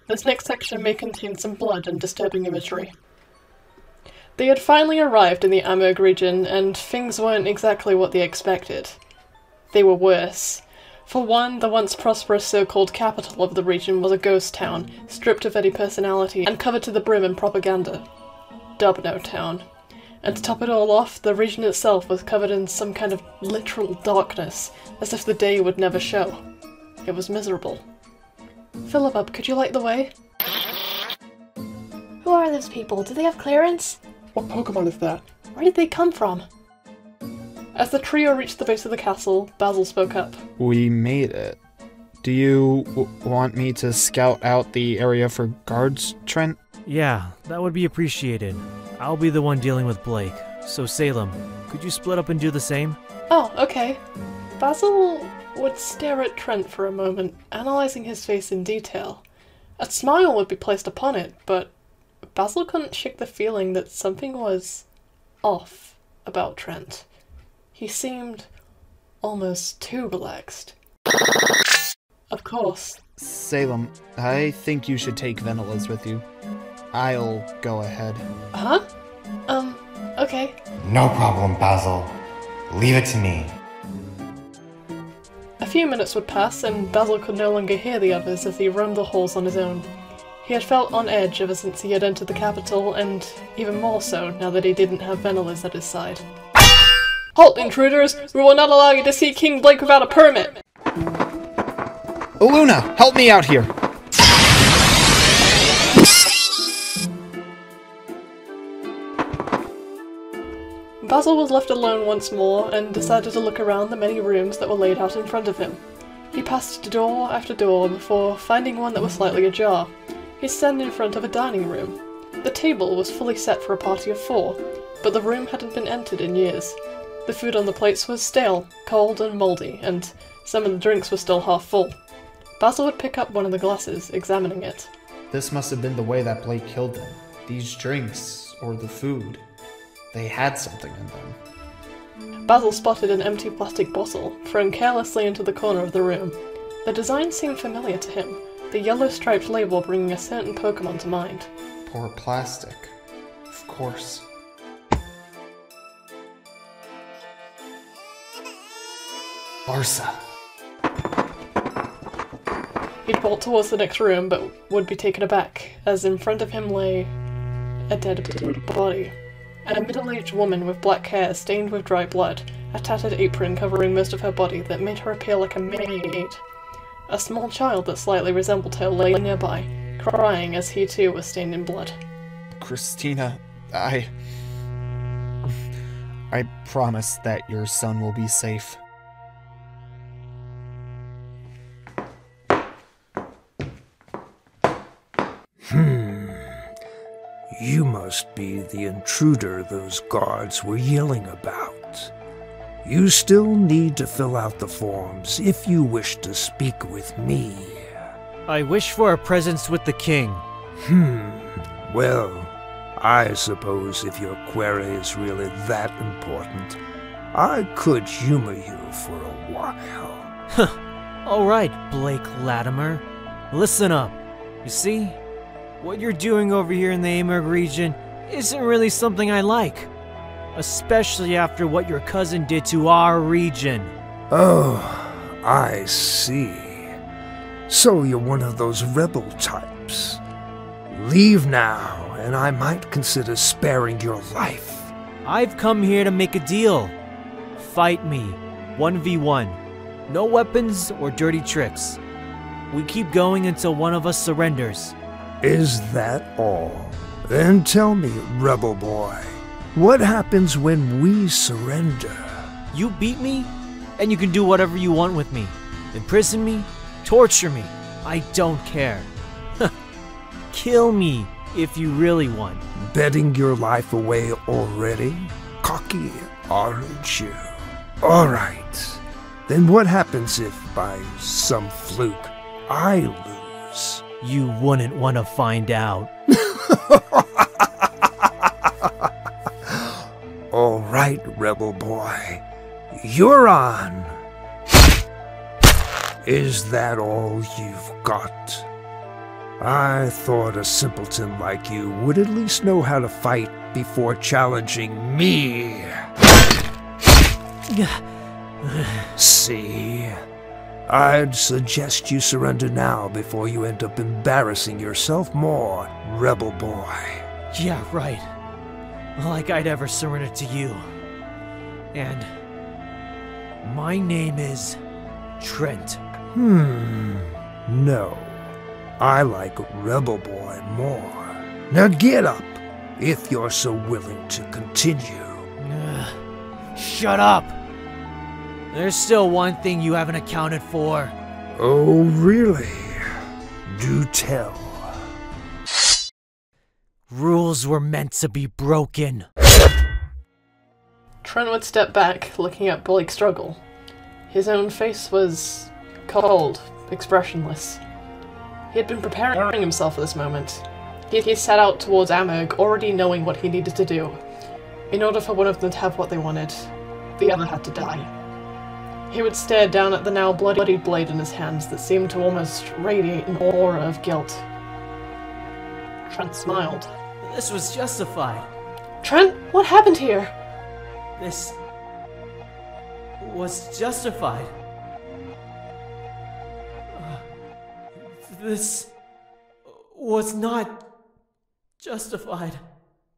This next section may contain some blood and disturbing imagery. They had finally arrived in the Amurg region, and things weren't exactly what they expected. They were worse. For one, the once prosperous so-called capital of the region was a ghost town, stripped of any personality and covered to the brim in propaganda. Dubno Town. And to top it all off, the region itself was covered in some kind of literal darkness, as if the day would never show. It was miserable. Philip, could you light the way? Who are those people? Do they have clearance? What Pokemon is that? Where did they come from? As the trio reached the base of the castle, Basil spoke up. We made it. Do you want me to scout out the area for guards, Trent? Yeah, that would be appreciated. I'll be the one dealing with Blake. So Salem, could you split up and do the same? Oh, okay. Basil would stare at Trent for a moment, analysing his face in detail. A smile would be placed upon it, but Basil couldn't shake the feeling that something was off about Trent. He seemed almost too relaxed. Of course. Salem, I think you should take Vanillas with you. I'll go ahead. Huh? Okay. No problem, Basil. Leave it to me. A few minutes would pass, and Basil could no longer hear the others as he roamed the halls on his own. He had felt on edge ever since he had entered the capital, and even more so now that he didn't have Vanillas at his side. Halt, intruders! We will not allow you to see King Blake without a permit! Luna, help me out here! Basil was left alone once more, and decided to look around the many rooms that were laid out in front of him. He passed door after door before finding one that was slightly ajar. He stood in front of a dining room. The table was fully set for a party of 4, but the room hadn't been entered in years. The food on the plates was stale, cold and mouldy, and some of the drinks were still half full. Basil would pick up one of the glasses, examining it. This must have been the way that Blake killed them. These drinks, or the food, they had something in them. Basil spotted an empty plastic bottle, thrown carelessly into the corner of the room. The design seemed familiar to him, the yellow striped label bringing a certain Pokemon to mind. Poor plastic. Of course. Larsa. He'd bolt towards the next room, but would be taken aback, as in front of him lay a dead body. A middle-aged woman with black hair stained with dry blood, a tattered apron covering most of her body that made her appear like a mini-8. A small child that slightly resembled her lay nearby, crying as he too was stained in blood. Christina, I promise that your son will be safe. You must be the intruder those guards were yelling about. You still need to fill out the forms if you wish to speak with me. I wish for a presence with the king. Well, I suppose if your query is really that important, I could humor you for a while. Alright, Blake Latimer. Listen up. You see? What you're doing over here in the Amurg region isn't really something I like. Especially after what your cousin did to our region. Oh, I see. So you're one of those rebel types. Leave now, and I might consider sparing your life. I've come here to make a deal. Fight me, 1v1. No weapons or dirty tricks. We keep going until one of us surrenders. Is that all? Then tell me, rebel boy, what happens when we surrender? You beat me, and you can do whatever you want with me. Imprison me, torture me, I don't care. Kill me if you really want. Betting your life away already? Cocky, aren't you? Alright, then what happens if, by some fluke, I lose? You wouldn't want to find out. All right, rebel boy. You're on. Is that all you've got? I thought a simpleton like you would at least know how to fight before challenging me. See? I'd suggest you surrender now before you end up embarrassing yourself more, rebel boy. Yeah, right. Like I'd ever surrender to you. And my name is Trent. No. I like rebel boy more. Now get up, if you're so willing to continue. Shut up! There's still one thing you haven't accounted for. Oh, really? Do tell. Rules were meant to be broken. Trent would step back, looking at Blake struggle. His own face was cold, expressionless. He had been preparing himself for this moment. He set out towards Amurg, already knowing what he needed to do. In order for one of them to have what they wanted, the other had to die. He would stare down at the now bloodied blade in his hands that seemed to almost radiate an aura of guilt. Trent smiled. This was justified. Trent, what happened here? This was justified. This was not justified.